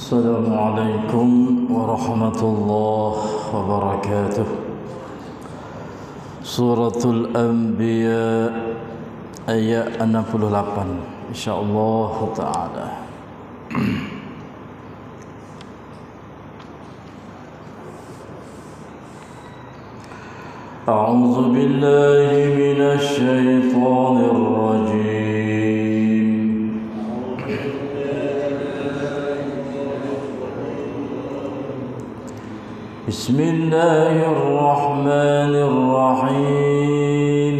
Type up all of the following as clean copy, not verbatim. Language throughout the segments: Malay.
Assalamualaikum warahmatullahi wabarakatuh. Suratul Anbiya ayat 68 insyaallah taala. A'udzu billahi minasy syaithanir rajim. Bismillahirrahmanirrahim.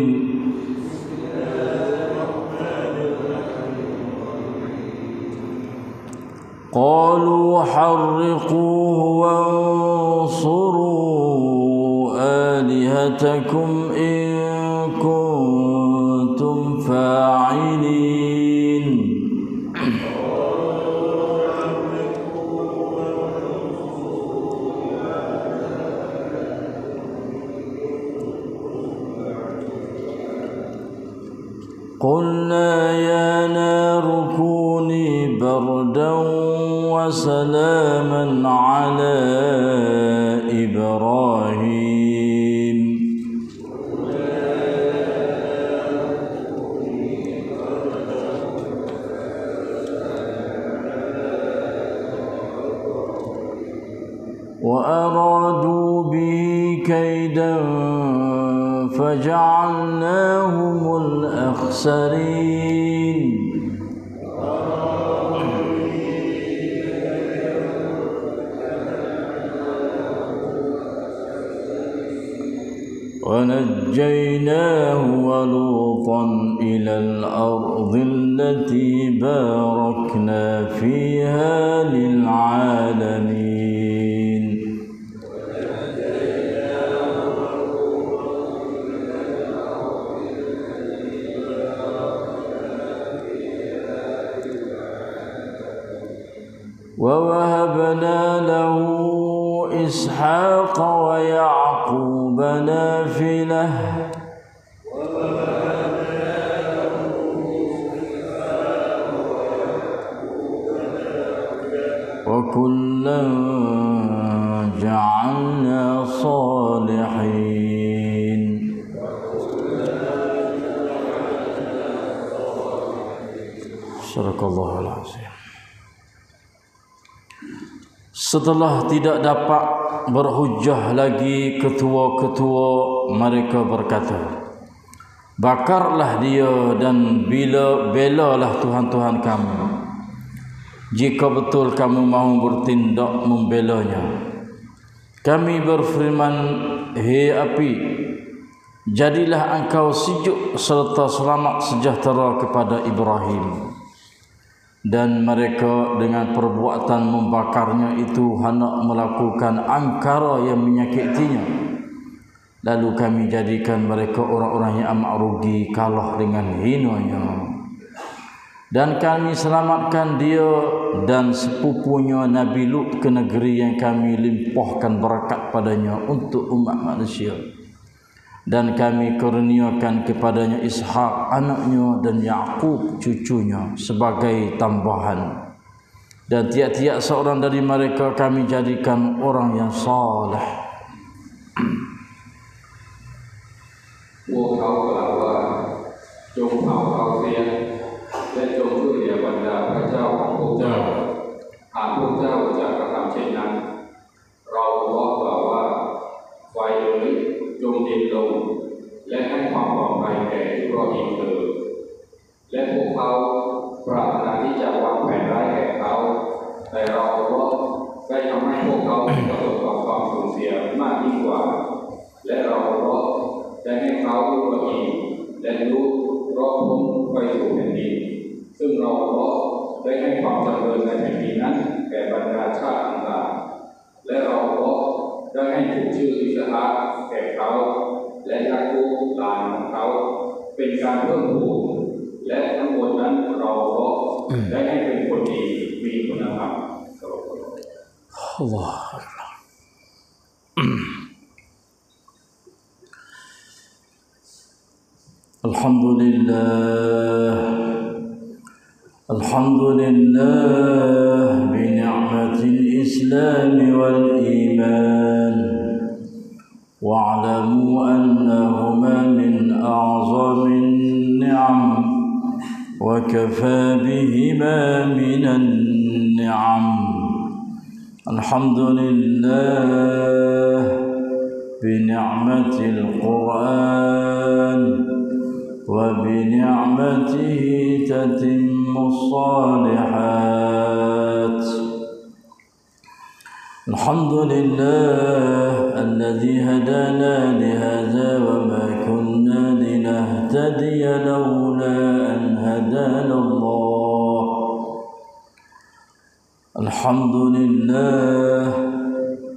Qalu harriquhu wansuru alihatakum in kuntum fa'ilin. قلنا يا نار كوني بردا وسلاما على إبراهيم وأرادوا به كيدا فجعلناهم الأخسرين ونجيناه ولوطا إلى الأرض التي باركنا فيها للعالمين. ووهبنا له إسحاق ويعقوب نافلة وكلا جعلنا صالحين. صدق الله العظيم. Setelah tidak dapat berhujjah lagi ketua-ketua, mereka berkata, bakarlah dia dan belalah Tuhan-Tuhan kamu, jika betul kamu mahu bertindak membelanya. Kami berfirman, hei api, jadilah engkau sejuk serta selamat sejahtera kepada Ibrahim. Dan mereka dengan perbuatan membakarnya itu hendak melakukan angkara yang menyakitinya. Lalu kami jadikan mereka orang-orang yang amat rugi, kalah dengan hinanya. Dan kami selamatkan dia dan sepupunya Nabi Lut ke negeri yang kami limpahkan berkat padanya untuk umat manusia. Dan kami kurniakan kepadanya Ishak anaknya dan Yaqub cucunya sebagai tambahan. Dan tiap-tiap seorang dari mereka kami jadikan orang yang saleh. พวกเขากล่าวว่าจงเผาเขาเสียและจงช่วยเหลือบรรดาพระเจ้าของพวกเจ้าหากพวกเจ้าจะกระทำเช่นนั้นเราบอกกล่าวว่าไฟเอ๋ยจงเย็นลงและให้ความปลอดภัยแก่อิบราฮิมเถิดและพวกเขาปรารถนาที่จะวางแผนร้ายแก่เขาแต่เราก็ได้ทำให้พวกเขาประสบกับความสูญเสียมากยิ่งกว่าและเราก็ได้ให้เขาอิบราฮิมและลูกรอดพ้นไปสู่แผ่นดินซึ่งเราก็ได้ให้ความจำเริญในแผ่นดินนั้นแก่บรรดาชาติต่างๆและเราก็ได้ให้ถูกชื่ออิสหากแก่เขาและยาคูบหลานของเขาเป็นการเพิ่มพูนและทั้งหมดนั้นเราก็ได้ให้เป็นคนดีมีคุณธรรม Allah. Alhamdulillah bi ni'mati الإسلام والإيمان واعلموا أنهما من أعظم النعم وكفى بهما من النعم. الحمد لله بنعمة القرآن وبنعمته تتم الصالحات. الحمد لله الذي هدانا لهذا وما كنا لنهتدي لولا أن هدانا الله. الحمد لله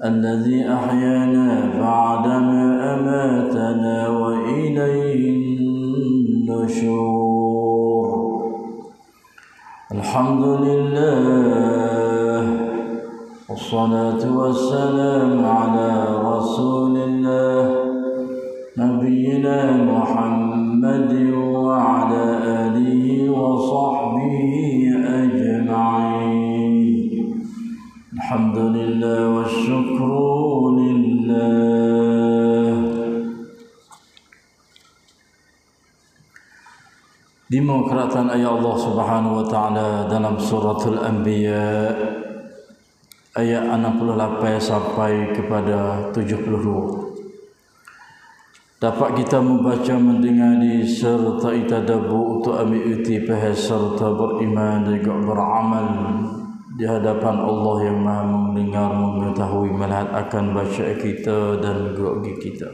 الذي أحيانا بعدما أماتنا وإليه النشور. الحمد لله والصلاة والسلام على رسول الله نبينا محمد وعلى آله وصحبه أجمعين. الحمد لله والشكر لله. Lima keratan ayat Allah Subhanahu wa taala dalam suratul Anbiya ayat 68 sampai kepada 72. Dapat kita membaca, mendengar serta tadabbur untuk ambil erti faham serta beriman dan juga beramal di hadapan Allah yang Maha mendengar, mengetahui, melihat akan bacaan kita dan gerak kita.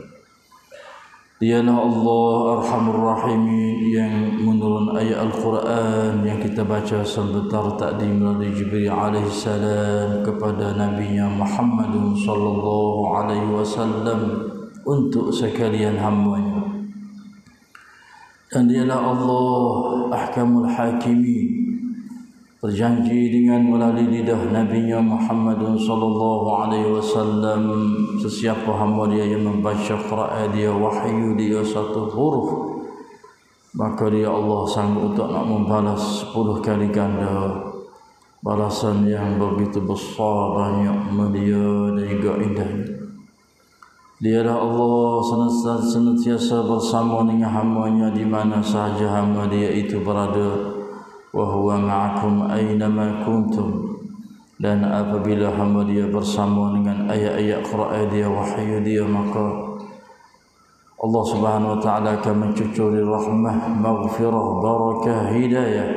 Dialah Allah Arhamur Rahimin yang menurun ayat Al-Quran yang kita baca sebentar tadi melalui Jibril alaihissalam kepada Nabi Muhammad sallallahu alaihi wasallam untuk sekalian hamba-Nya. Dan dialah Allah Ahkamul Hakimin, berjanji dengan melalui lidah Nabi Muhammad sallallahu alaihi wasallam, sesiapa hamba dia yang membaca Quran dia, wahyu dia satu huruf, maka dia Allah sanggup untuk nak membalas 10 kali ganda balasan yang begitu besar, banyak, mulia dan juga indahnya. Dialah Allah senantiasa bersama dengan hamba-Nya di mana sahaja hamba dia itu berada. Wa huwa ma'akum aynama kuntum, dan apabila hamba dia bersama dengan ayat-ayat Quran dia, wahyu dia, maka Allah Subhanahu wa taala akan mencucuri rahmah, maghfirah, barakah, hidayah,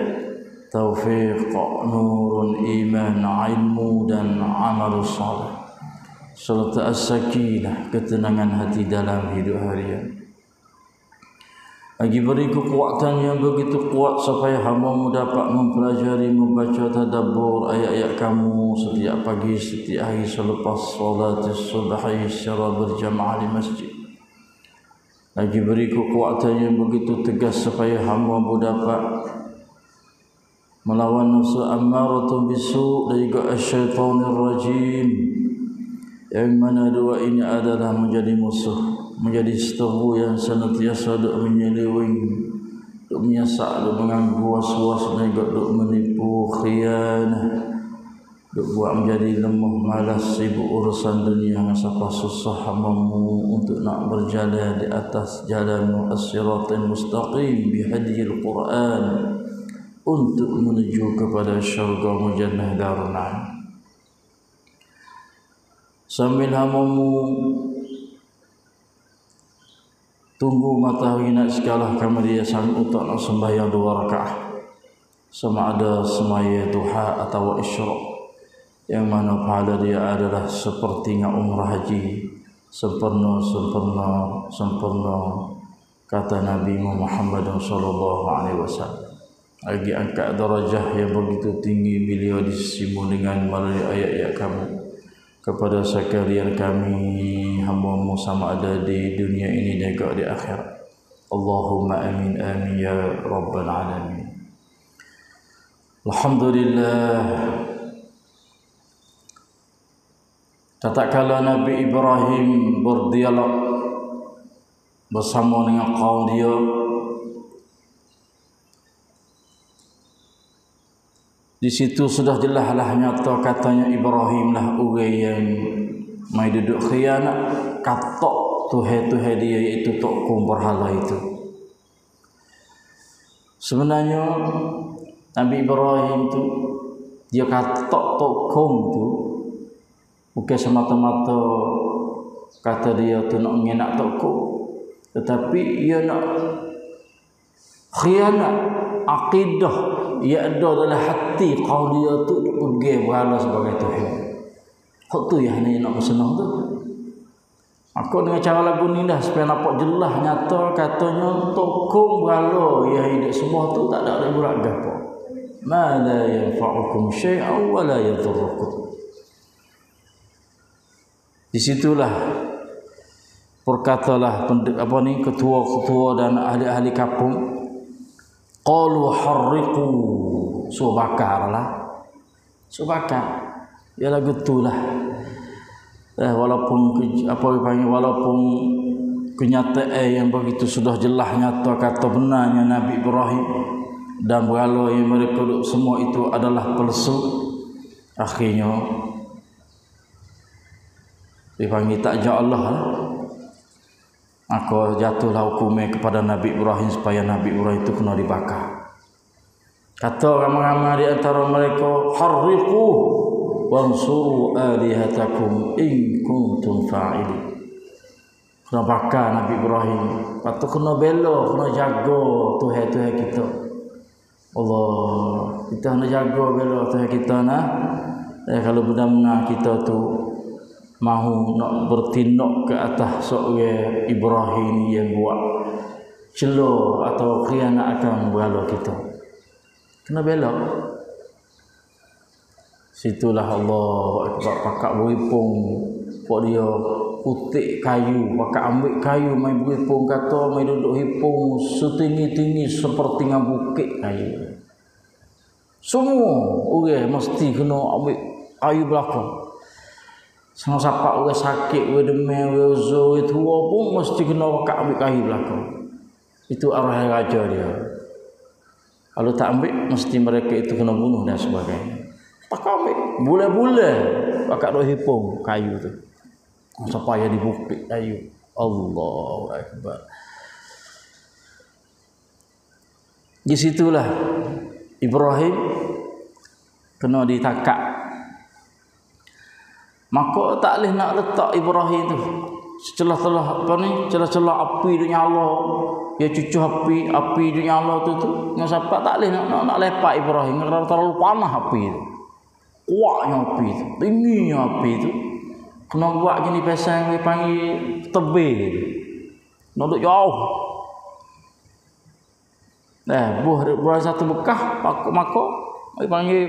taufiq, nurun, iman, ilmu dan amal salih, serta as-sakinah, ketenangan hati dalam hidup harian. Lagi beri kekuatan yang begitu kuat supaya hamba-Mu dapat mempelajari, membaca, tadabbur ayat-ayat Kamu setiap pagi, setiap hari selepas solat subuh secara berjamaah di masjid. Lagi beri kekuatan yang begitu tegas supaya hamba-Mu dapat melawan nafsu ammaratun bisu' dan juga asyaitanir rajim, yang mana dua ini adalah menjadi musuh, menjadi seteru yang senantiasa duk menyeleweng, duk menyasak, duk mengganggu, was-was, dan juga duk menipu, khianah, duk buat menjadi lemah, malas, sibuk urusan dunia. Siapa susah hamba-Mu untuk nak berjalan di atas jalan as-siratal mustaqim bihadiyil Quran untuk menuju kepada syurga jannah darun na'im. Sambil hamba-Mu tunggu matahari naik sekalah, kamu dia sanggup untuk nak sembahyang 2 rakaat, sama ada semaya duha atau isyraq, yang mana pahala dia adalah seperti umrah haji, sempurna, kata Nabi Muhammad sallallahu alaihi wasallam. Lagi angkat darajah yang begitu tinggi beliau di sisimu dengan melalui ayat-ayat Kamu kepada sekalian kami hamba-Mu, sama ada di dunia ini dan juga di akhirat. Allahumma amin amin ya rabbal alamin. Alhamdulillah. Tatkala Nabi Ibrahim berdialog bersama dengan kaum dia, Di situ sudah jelaslah nyata katanya Ibrahim lah orang yang mai duduk khianat, katok tuhe-tuhe dia iaitu tokong berhala itu. Sebenarnya Nabi Ibrahim tu dia katok tokong tu bukan semata-mata kata dia tu nak ngenak tokong, tetapi ia nak khianat akidah ia ada dalam hati kau dia tu duk pergi berhala sebagai Tuhan. Hak tu yang hanya nak senang tu. Aku dengan cara lagu ni dah supaya nampak jelas nyata katanya tokong berhala yang hidup semua tu tak ada berat gapo. Ma la yanfa'ukum syai'an wa la yadhurrukum. Di situlah berkatalah ketua-ketua dan ahli-ahli kampung, qalu harriqu, so bakarlah, so bakar. Ya lagu itulah. Walaupun walaupun kenyataan yang begitu sudah jelas nyata kata benarnya Nabi Ibrahim dan berhala yang mereka semua itu adalah palsu, akhirnya dipanggil takja Allah lah. Maka jatuhlah hukumnya kepada Nabi Ibrahim supaya Nabi Ibrahim itu kena dibakar. Kata ramai-ramai di antara mereka, harriqu wansuru alihatakum in kuntum fa'ilin. Kena bakar Nabi Ibrahim. Lepas tu kena bela, kena jaga Tuhan-Tuhan kita. Allah, kita kena jaga bela Tuhan kita nah. Kalau benar-benar kita tu mahu nak bertindak ke atas seorang Ibrahim yang buat celah atau khianat akan berhala kita, kena bela. Situlah Allah pakak beripung buat dia putik kayu, pakak ambil kayu main beripung, kata main duduk hipung setinggi-tinggi seperti dengan bukit kayu. Semua orang mesti kena ambil kayu belakang. Sama siapa orang sakit, orang demam, orang uzur, orang tua pun mesti kena pakak ambil kayu belakang. Itu arah raja dia. Kalau tak ambil, mesti mereka itu kena bunuh dan sebagainya. Tak ambil, bulan-bulan pakak duk hipung kayu tu supaya dibukit kayu. Allahu Akbar. Di situlah Ibrahim kena ditakak. Maka tak boleh nak letak Ibrahim tu celah-celah celah-celah api dia nyala, dia cucuh api dia nyala tu dengan siapa tak boleh nak lepak Ibrahim kerana terlalu panas api tu. Kuatnya api tu, tingginya api tu. Kena buat jenis pasang dia panggil tebing. Nak duduk jauh. Buah satu bekah maka dia panggil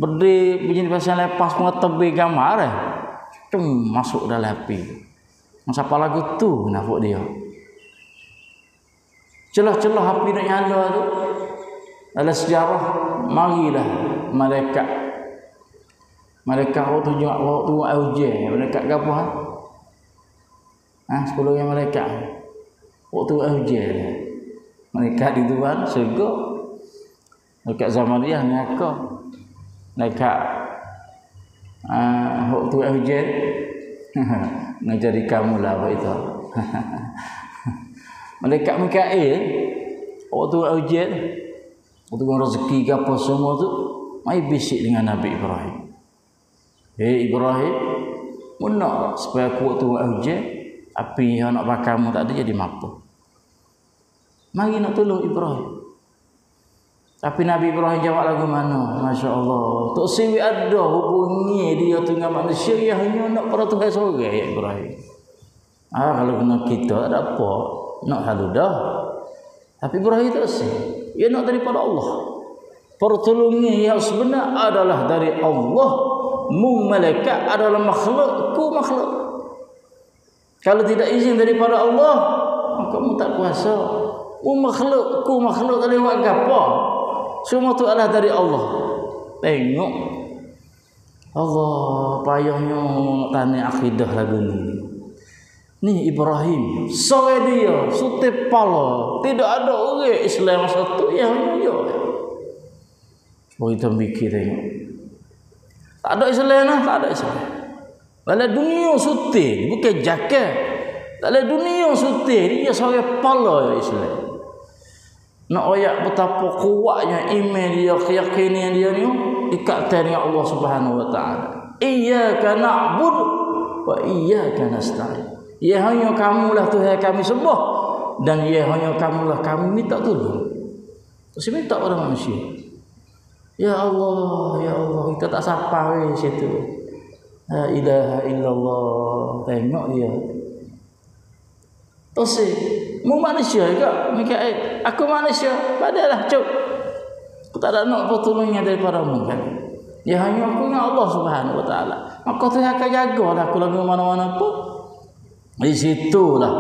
berdiri jenis pasang lepas pun tebing gambar masuk dalam api. Siapa lagu tu nak dia. Celah-celah api nak nyala tu dalam sejarah marilah malaikat waktu ujian, malaikat ke apa? Sepuluh yang malaikat waktu ujian, malaikat di Tuhan surga, malaikat zaman dia ngaka, malaikat waktu ujian ngajari kamu lah apa itu. Malaikat Mikail waktu ujian, waktu rezeki ke apa semua tu, mai bisik dengan Nabi Ibrahim. Hei Ibrahim, nak supaya aku waktu ujian api yang nak bakarmu tak ada jadi mampu. Mari nak tolong Ibrahim. Tapi Nabi Ibrahim jawab lagu mana? Masya Allah. Tok Siwi ada hubungi dia dengan manusia yang hanya nak pada Tuhan seorang ya Ibrahim. Kalau kena kita tak ada apa, nak halu dah. Tapi Ibrahim tak sih. Ia nak daripada Allah. Pertolongan yang sebenar adalah dari Allah. Mu malaikat adalah makhluk, ku makhluk. Kalau tidak izin daripada Allah, maka mu tak kuasa. Mu makhluk, ku makhluk, tak boleh buat apa. Semua tu adalah dari Allah. Tengok Allah payahnya tanya akidah lagu ni. Ni Ibrahim, sore dia, sutip pala. Tidak ada orang Islam satu yang hanya dia. Kita fikir tengok. Tak ada Islam lah, tak ada Islam. Dalam dunia sutir, bukan jaket. Dalam dunia sutir, dia seorang pala Islam. Nak ayat betapa kuatnya iman dia, keyakinan dia ni ikatan dengan Allah Subhanahu wa taala. Iyyaka na'budu wa iyyaka nasta'in. Ya hanya kamulah Tuhan kami sembah dan ya hanya kamulah kami minta tolong. Terus minta pada manusia. Ya Allah, kita tak sapa weh situ. La ilaha illallah. Tengok dia. Terus mu manusia juga mikir aku manusia, padalah cuk. Aku tak ada nak pertolongan daripada mu kan. Ya hanya aku dengan Allah Subhanahu wa taala. Maka Tuhan akan jagalah aku lagi mana-mana pun. Di situlah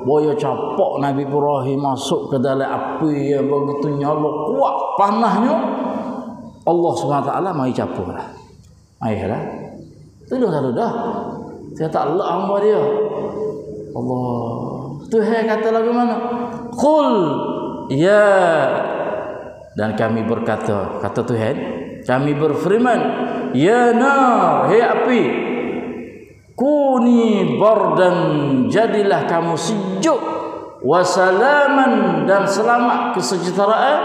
boyo capok Nabi Ibrahim masuk ke dalam api yang begitu nyala kuat panahnya. Allah SWT mari capurlah. Marilah. Tolong dah. Saya tak lek hamba dia. Allah. Tuhan kata lagu mana? Qul ya. Dan kami berkata, kata Tuhan, kami berfirman, ya nar, hei api, kuni bardan, jadilah kamu sejuk, wasalaman, dan selamat kesejahteraan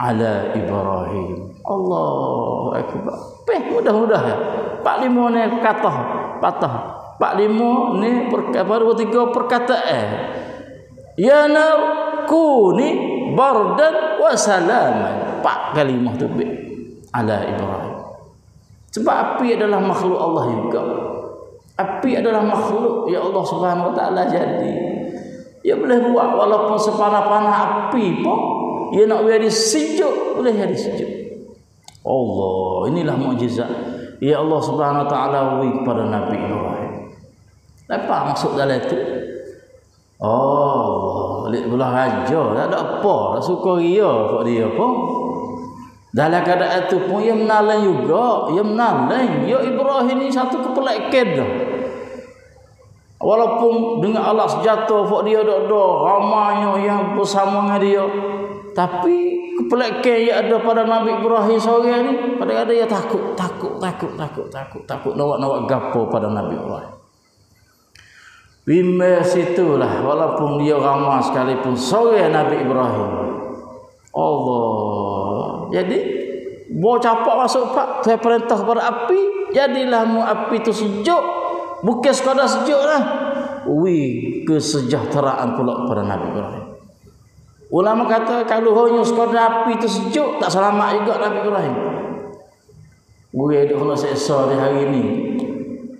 ala Ibrahim. Allahu akbar. Mudah-mudah ya. 45 ni kata patah. 45 ni tiga perkataan. Ya nar kuni bardan wa salaman. 4 kalimah tu ala Ibrahim. Sebab api adalah makhluk Allah juga. Api adalah makhluk ya Allah Subhanahu wa taala jadi. Dia boleh buat walaupun sepanah-panah api pun dia nak jadi sejuk, boleh jadi sejuk. Allah, inilah mukjizat ya Allah Subhanahu wa taala beri kepada Nabi Ibrahim. Apa maksud dalam itu? Oh, balik belah raja, tak ada apa, tak suka ria kat dia pun. Dalam keadaan itu pun ia menalan juga, ia menalan. Ya Ibrahim ni satu kepelakan dah. Walaupun dengan alat senjata kat dia dak ramainya yang bersama dengan dia, tapi kepelakan yang ada pada Nabi Ibrahim seorang ni, pada ada dia takut nak gapo pada Nabi Ibrahim. Bima situlah walaupun dia ramai sekalipun seorang Nabi Ibrahim. Allah. Jadi bawa capak masuk pak, saya perintah kepada api, jadilah mu api itu sejuk. Bukan sekadar sejuk lah. Kesejahteraan pula kepada Nabi Ibrahim. Ulama kata kalau hanya sekadar api itu sejuk, tak selamat juga Nabi Ibrahim. Duk kena seksa di hari ni.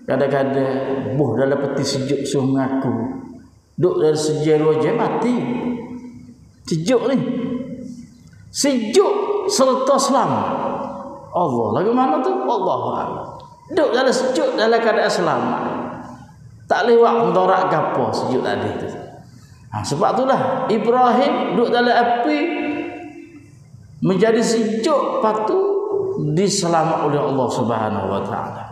Kadang-kadang dalam peti sejuk suruh mengaku. Duk dari sejam 2 jam mati. Sejuk ni. Sejuk serta selamat. Allah. Lagu mana tu? Allahuakbar. Duk dalam sejuk dalam keadaan selamat. Tak lewat mendorak gapo sejuk tadi tu. Sebab itulah Ibrahim duduk dalam api menjadi sejuk, patut diselamat oleh Allah Subhanahu wa taala.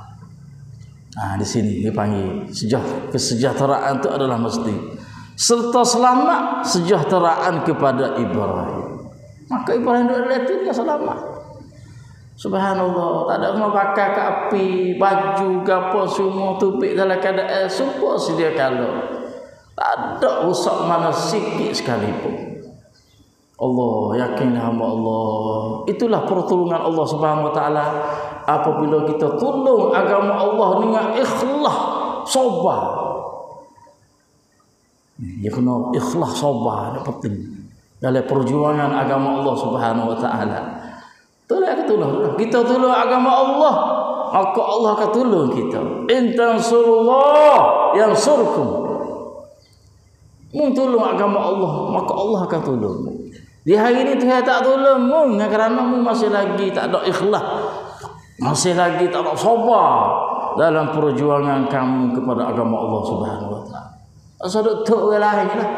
Di sini dia panggil kesejahteraan itu adalah mesti serta selamat sejahteraan kepada Ibrahim. Maka Ibrahim duduk dalam itu dia selamat. Subhanallah, tak ada orang pakai ke api, baju gapo semua tupik dalam keadaan semua sedia kala. Tak ada rusak mana sikit sekalipun. Allah, yakinlah hamba Allah. Itulah pertolongan Allah Subhanahu wa taala apabila kita tolong agama Allah dengan ikhlas, sabar. Ya kena ikhlas, sabar, itu penting dalam perjuangan agama Allah Subhanahu wa taala. Kita tolong agama Allah, maka Allah akan tolong kita. In tansurullah yansurkum. Mu tolong agama Allah, maka Allah akan tolong. Di hari ini Tuhan tak tolong mu kerana mu masih lagi tak ada ikhlas, masih lagi tak ada sabar dalam perjuangan kamu kepada agama Allah Subhanahu wa taala. Asal tok orang lain lah.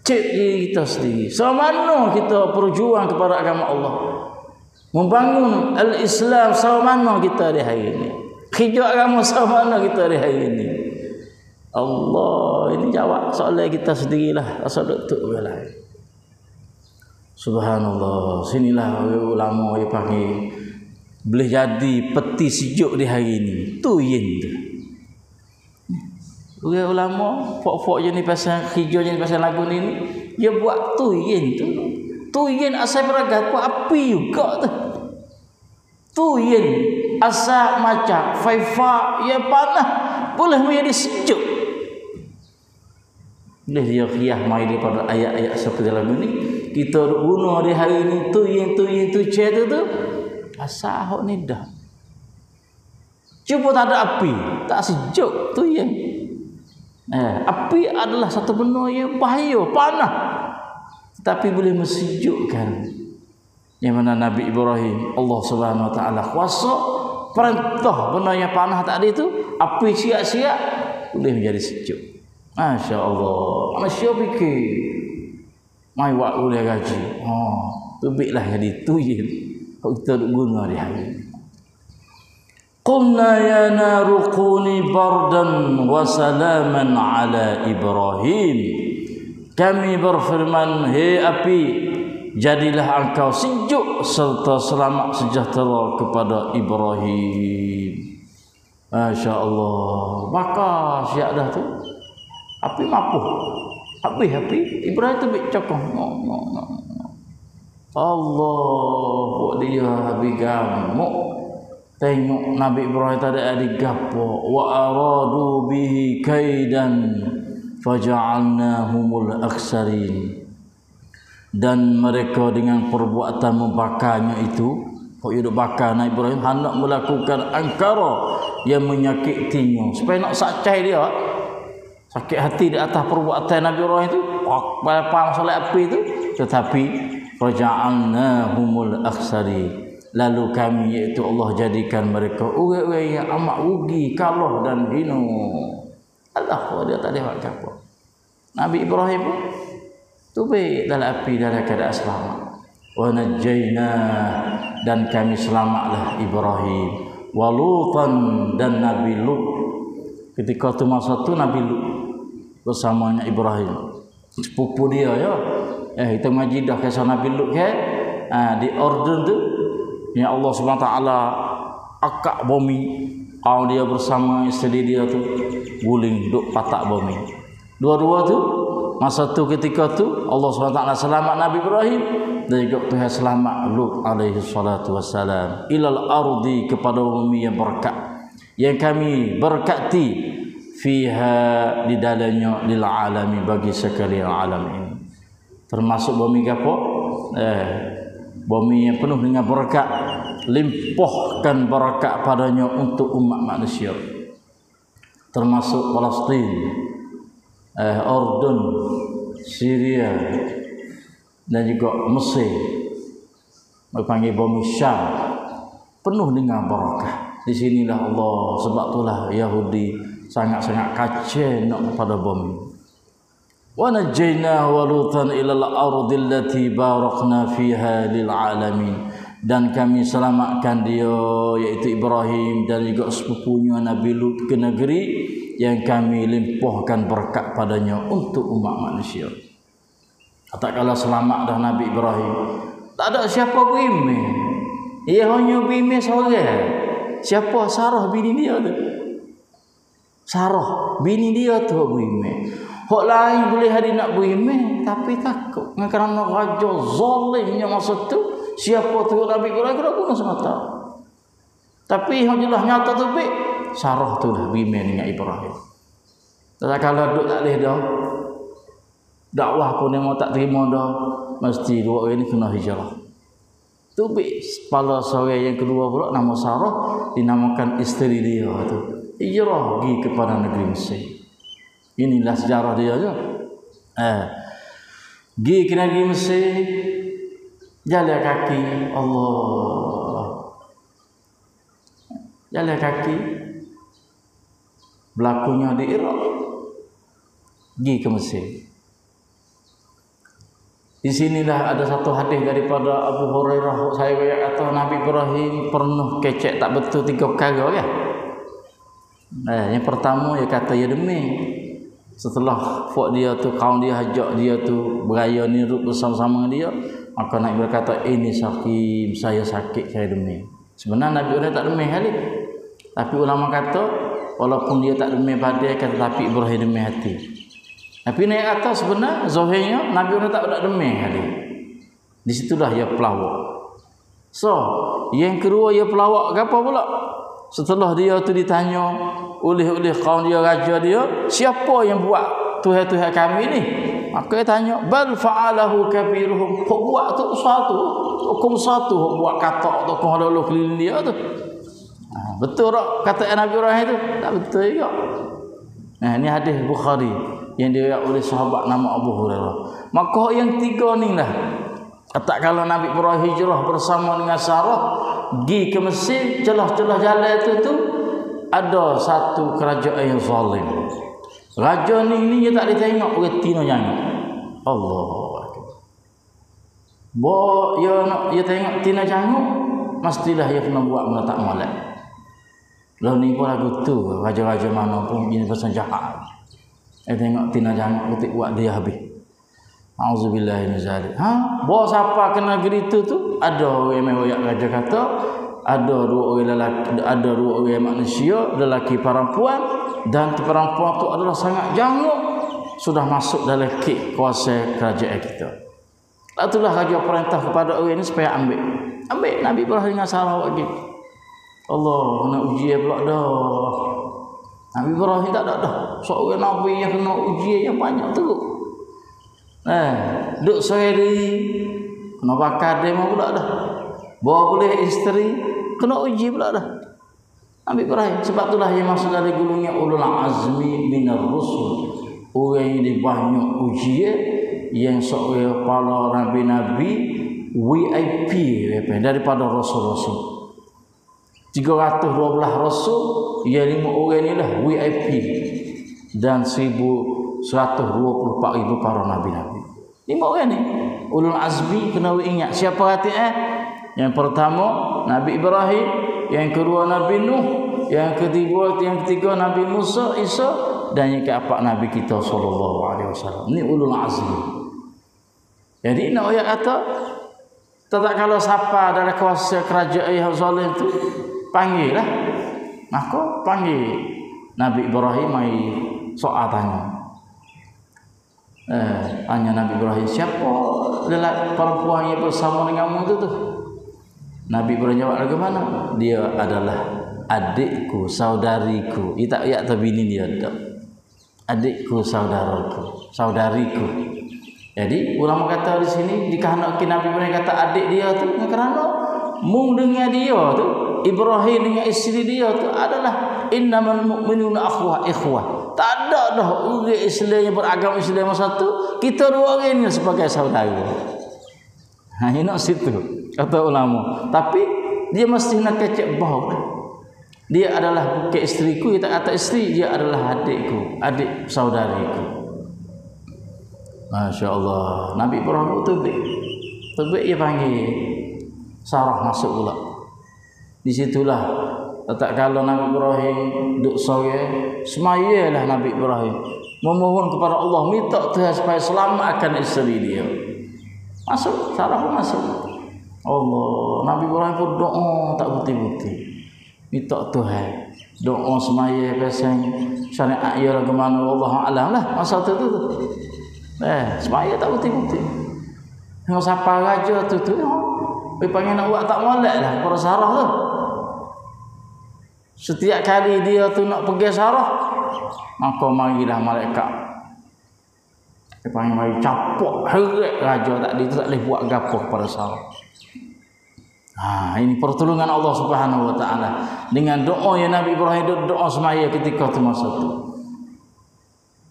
Cek diri kita sendiri. Sama kita berjuang kepada agama Allah. Membangun al-Islam sama kita di hari ini. Kerja agama sama kita di hari ini. Allah, ini jawab soalan kita sendirilah. Asal tok orang lain. Subhanallah. Sinilah ulama yang panggil boleh jadi peti sejuk di hari ini. Tu yin tu. Ulama fok-fok je ni pasal hijau je ni pasal lagu ni dia buat tu yin tu. Tu yin asal beragat buat api juga tu. Tu yin asal macam faifa yang panah boleh menjadi sejuk. Boleh dia khiyah mai daripada ayat-ayat seperti lagu ni. Kita guna di hari ni tu yin tu cek tu asal hok ni dah. Cuba tak ada api, tak sejuk tu yin. Api adalah satu benda yang bahaya, panah, tapi boleh mensejukkan. Yang mana Nabi Ibrahim, Allah Subhanahu Wa Taala kuasa perintah benda yang panah tadi itu, api siap-siap boleh menjadi sejuk. Masya Allah. Manusia fikir mai buat boleh gaji. Lebihlah jadi tuyin. Kalau kita guna di hari ini. Qulna ya naru kuni bardan wa salaman ala Ibrahim. Kami berfirman, hei api, jadilah engkau sejuk serta selamat sejahtera kepada Ibrahim. Masya Allah. Bakar siap dah tu. Api mapuh. Api Ibrahim tu bik cokong. Allah buat dia habis gamuk. Tengok Nabi Ibrahim tadi ada gapo. Wa aradu bihi kaidan faja'alnahumul aksarin. Dan mereka dengan perbuatan membakarnya itu, kok hidup bakar Nabi Ibrahim hendak melakukan angkara yang menyakitinya supaya nak sacai dia. Sakit hati di atas perbuatan Nabi Ibrahim itu, pang solat api itu, tetapi faja'alnahumul aksari. Lalu kami iaitu Allah jadikan mereka orang-orang yang amat rugi, kalah dan hina. Allah dia tak ada apa. Nabi Ibrahim pun tu baik dalam api dalam keadaan selamat. Wa najaynah, dan kami selamatlah Ibrahim. Wa Lutan, dan Nabi Lut. Ketika tu masa tu Nabi Lut bersamanya Ibrahim. Sepupu dia ya. Kita mengaji dah kisah Nabi Lut ke? Di Urdun tu yang Allah Subhanahu Taala akak bumi, kaum dia bersama isteri dia tu guling duk patak bumi. Dua-dua tu masa tu ketika tu Allah Subhanahu Taala selamat Nabi Ibrahim dan juga Tuhan selamat Lut alaihi salatu wassalam ilal ardi, kepada bumi yang berkat yang kami berkati fiha, di dalamnya lil alamin, bagi sekalian alam ini. Termasuk bumi apa? Bumi yang penuh dengan berkat, limpahkan berkat padanya untuk umat manusia. Termasuk Palestin, Urdun, Syria, dan juga Mesir. Dipanggil bumi Syam, penuh dengan berkat. Di sinilah Allah, sebab itulah Yahudi sangat-sangat kacau nak kepada bumi. Wa najaynahu wa Lutan ilal ardi allati barakna fiha lil alamin, dan kami selamatkan dia iaitu Ibrahim dan juga sepupunya Nabi Lut ke negeri yang kami limpahkan berkat padanya untuk umat manusia. Tak kala selamat dah Nabi Ibrahim, tak ada siapa beriman. Ia hanya beriman seorang. Siapa? Sarah bini dia tu. Sarah bini dia tu beriman. Hak lain boleh hari nak beriman tapi takut kerana raja zalimnya masa tu. Siapa tu Nabi Ibrahim kena bunuh semata. Tapi yang jelas nyata tu baik, Sarah tu dah beriman dengan Ibrahim. Tak kalau duduk tak boleh dah, dakwah pun dia mau tak terima dah, mesti dua orang ni kena hijrah. Tu baik. Kepala seorang yang kedua pula nama Sarah, dinamakan isteri dia tu. Hijrah pergi kepada negeri Mesir. Inilah sejarah dia je. Pergi ke negeri Mesir, jalan kaki, Allah. Jalan kaki. Berlakunya di Iraq. Pergi ke Mesir. Di sinilah ada satu hadis daripada Abu Hurairah, saya kata Nabi Ibrahim pernah kecek tak betul 3 perkara kan. Yang pertama dia kata ya demi. Setelah fok dia tu, kaum dia ajak dia tu beraya nirut bersama-sama dengan dia, Maka Nabi berkata, ini sakim, saya sakit, saya demam. Sebenarnya Nabi Ibrahim tak demam kali. Tapi ulama kata, walaupun dia tak demam badan, tetapi Ibrahim demam hati. Tapi naik atas sebenarnya, zahirnya Nabi Ibrahim tak demam kali. Di situlah ia pelawak. So, yang kedua ia pelawak apa pula? Setelah dia tu ditanya oleh kaum dia, raja dia, siapa yang buat Tuhan-Tuhan kami ni? Maka dia tanya, bal fa'alahu kabiruhum. Hok buat tu satu, hukum satu hok buat katak tu kau lalu keliling dia tu. Betul tak kata Nabi Ibrahim tu? Tak betul juga. Ini hadis Bukhari yang diriwayatkan oleh sahabat nama Abu Hurairah. Maka yang tiga ni lah, tak kalau Nabi Ibrahim hijrah bersama dengan Sarah pergi ke Mesir, celah-celah jalan tu ada satu kerajaan yang zalim. Raja ni dia tak ditengok oleh tina nyanyi. Allah. Bo dia tengok tina janguk, mestilah dia kena buat benda tak molek. Lalu ni pun lagu tu, raja-raja mana pun ini pasal jahat. Dia tengok tina janguk ketik buat dia habis. Auzubillahi min zalik. Bawa siapa ke negeri tu ada orang yang raja kata ada dua orang lelaki, ada dua orang manusia, lelaki perempuan, dan perempuan tu adalah sangat janguk, sudah masuk dalam kek kuasa kerajaan kita. Itulah raja perintah kepada orang ini supaya ambil Nabi Ibrahim dengan Sarah lagi. Allah kena ujian pula dah. Nabi Ibrahim tak ada dah. Seorang Nabi yang kena ujian yang banyak tu. Duk sehari kena bakar dia pula dah. Bawa boleh isteri kena uji pula dah. Nabi Ibrahim, sebab itulah yang masuk dari gulungnya ulul azmi minar rusul. Orang yang dibanyak ujian, yang seorang para nabi-nabi VIP daripada rasul-rasul. 312 rasul, yang 5 orang inilah VIP, dan 1,124,000 para nabi-nabi. 5 orang ni ulul azmi, kena ingat siapa hati Yang pertama Nabi Ibrahim, yang kedua Nabi Nuh, yang ketiga Nabi Musa, Isa, dan yang keempat Nabi kita sallallahu alaihi wasallam. Ini ulul azmi. Jadi nak ayat kata tak kalau siapa dari kuasa kerajaan yang zalim tu panggil lah. Maka panggil Nabi Ibrahim mai soal tanya. Tanya Nabi Ibrahim, siapa lelaki perempuan yang bersama denganmu tu? Nabi Ibrahim jawab bagaimana? Dia adalah adikku, saudariku. Ia tak ayat terbini dia tak. Adikku, saudariku. Jadi ulama kata di sini dikehendaki Nabi Ibrahim kata adik dia tu kerana mung dengan dia tu, Ibrahim dengan isteri dia tu adalah innamal mu'minuna ikhwah. Tak ada dah orang Islam yang beragama Islam satu, kita dua orang ni sebagai saudara. Ini nak situ kata ulama. Tapi dia mesti nak kecek bau. Dia adalah bukan isteriku, dia tak kata isteri, dia adalah adikku, adik saudariku. Masya Allah. Nabi Ibrahim tubik dia panggil Sarah masuk pula. Di situlah tak kalau Nabi Ibrahim duk sore, semayalah Nabi Ibrahim memohon kepada Allah, minta Tuhan supaya selamatkan isteri dia. Masuk, Sarah pun masuk. Allah, Nabi Ibrahim pun doa tak putih-putih. Minta Tuhan. Doa semaya pasang syariat ia lagu mana Allah alam lah masa tu. Semaya tak putih-putih. Dengan siapa raja tu dia panggil nak buat tak molek lah kepada Sarah tu. Setiap kali dia tu nak pergi Sarah, maka marilah malaikat. Dia panggil mari capok heret raja tadi tu tak boleh buat gapo kepada Sarah. Ini pertolongan Allah Subhanahu wa taala dengan doa yang Nabi Ibrahim doa semaya ketika tu masa tu.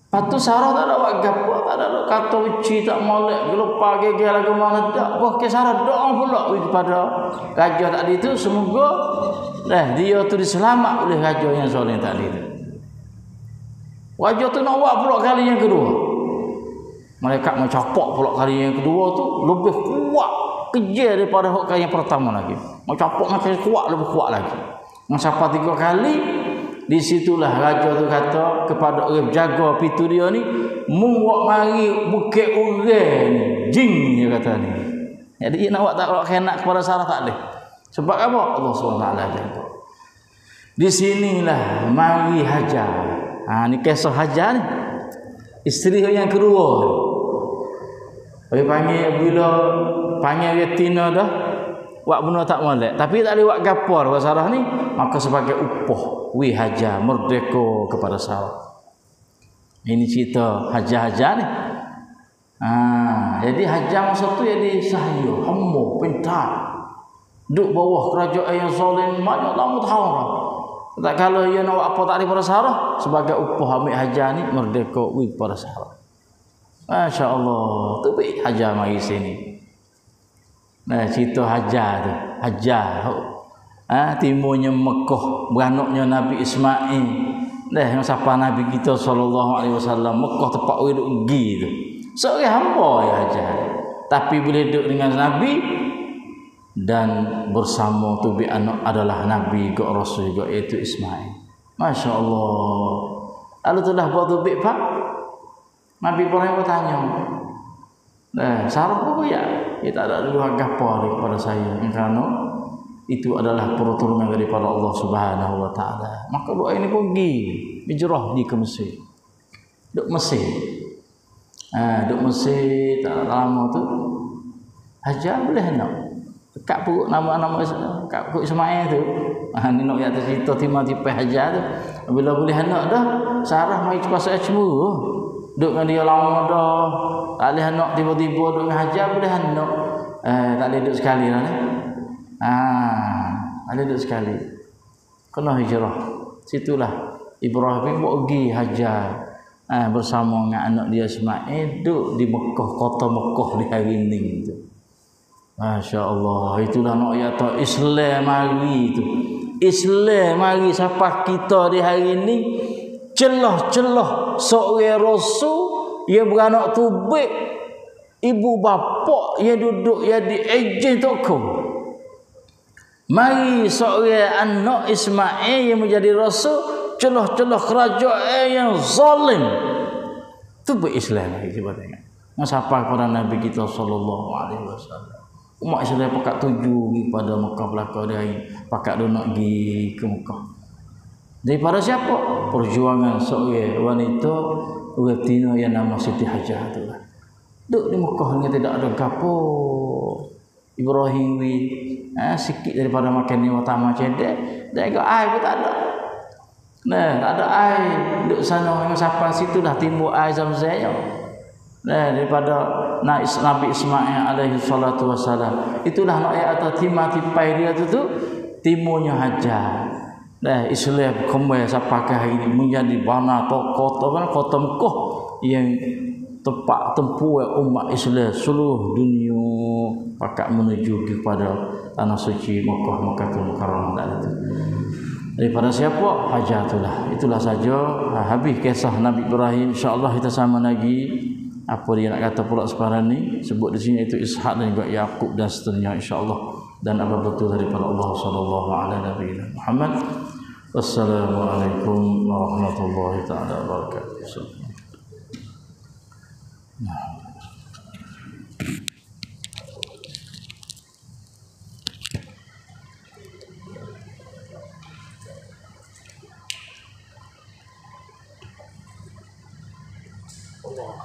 Patu Sarah tak ada buat gapo, tak ada kata uci tak molek, gelupa gegel lagu mana tak. Bah ke Sarah doa pula kepada raja tadi tu semoga dia tu diselamat oleh raja yang zalim tadi tu. Raja tu nak buat pula kali yang kedua. Malaikat mencapok pula kali yang kedua tu lebih kuat kejar daripada kali yang pertama lagi. Mencapok makin kuat, lebih kuat lagi. Sampai 3 kali, di situlah raja tu kata kepada orang jaga pintu dia ni, "Mu wak mari bukit orang ni, jin," dia kata ni. Jadi nak buat tak kena kepada Sarah tak boleh. Sebab apa? Allah SWT ajar. Di sinilah mari Hajar. Ni kisah Hajar ni. Isteri yang kedua. Bila panggil dia Tina dah, buat benda tak molek. Tapi tak boleh buat gapor kepada Sarah ni, maka sebagai upah wi Hajar merdeka kepada Sarah. Ini cerita Hajar ni. Jadi Hajar masa tu jadi sahaya, hamba, pintar. Duduk bawah kerajaan yang zalim banyak lama tahun dah. Tak kalau ia nak buat apa tak ada pada Sarah, sebagai upah ambil Hajar ni merdeka wi pada Sarah. Masya-Allah, tu baik Hajar mari sini. Nah, cerita Hajar tu. Hajar. Timurnya Mekah, beranaknya Nabi Ismail. Yang siapa Nabi kita SAW, Mekah tempat we duk pergi tu. Seorang hamba ya Hajar. Tapi bila duduk dengan Nabi dan bersama tu bi anak adalah Nabi ke Rasul juga, iaitu Ismail. Masya-Allah. Lalu tu dah buat tu bi pak. Nabi Ibrahim bertanya, Sarah apa ya? Dia tak ada dua apa kepada saya. Kerana itu adalah pertolongan daripada Allah Subhanahu Wa Taala. Maka doa ini pergi hijrah di ke Mesir. Duk Mesir. Duk Mesir tak lama tu Hajar boleh nak dekat perut nama-nama dekat perut Ismail tu. Ni nak ya cerita timah-tipah Hajar tu. Bila boleh anak dah, Sarah mai kuasa cemburu. Duduk dengan dia lama dah. Tak boleh anak tiba-tiba duduk dengan Hajar boleh anak. Tak boleh duduk sekali lah ni. Tak boleh duduk sekali. Kena hijrah. Situlah Ibrahim pergi Hajar bersama dengan anak dia Ismail duduk di Mekah, kota Mekah di hari ini tu. Masya-Allah, itulah nak ya tahu Islam hari tu. Islam mari siapa kita di hari ini celah-celah seorang rasul yang beranak tubik, ibu bapa yang duduk yang di ejen toko. Mari seorang anak Ismail yang menjadi rasul celah-celah kerajaan yang zalim. Tubik Islam lagi kita tengok. Siapa kepada Nabi kita SAW. Umat Islam pakat tuju pada Mekah belakang dia hari. Pakat dia nak pergi ke Mekah. Daripada siapa? Perjuangan seorang wanita Tina yang nama Siti Hajar tu lah. Duduk di Mekah ni tidak ada gapo. Ibrahim sikit daripada makan ni utama cedek. Dan air pun tak ada. Tak ada air. Duduk sana dengan siapa situ dah timbul air Zamzam. Daripada Nabi Ismail alaihi salatu wassalam. Itulah nak ayat atau timah-tipai dia tu timurnya Hajar. Islam kembali sampai hari ini menjadi bana kota Mekah yang tempat tempuh umat Islam seluruh dunia pakat menuju kepada tanah suci Mekahul Mukarramah itu. Daripada siapa? Hajar itulah saja. Habis kisah Nabi Ibrahim. InsyaAllah kita sama lagi. Apa dia nak kata pula sekarang ni sebut di sini itu Ishaq dan juga Yaqub dan seterusnya insya-Allah dan apa betul daripada Allah sallallahu alaihi Muhammad. Wassalamualaikum warahmatullahi taala wabarakatuh. Allah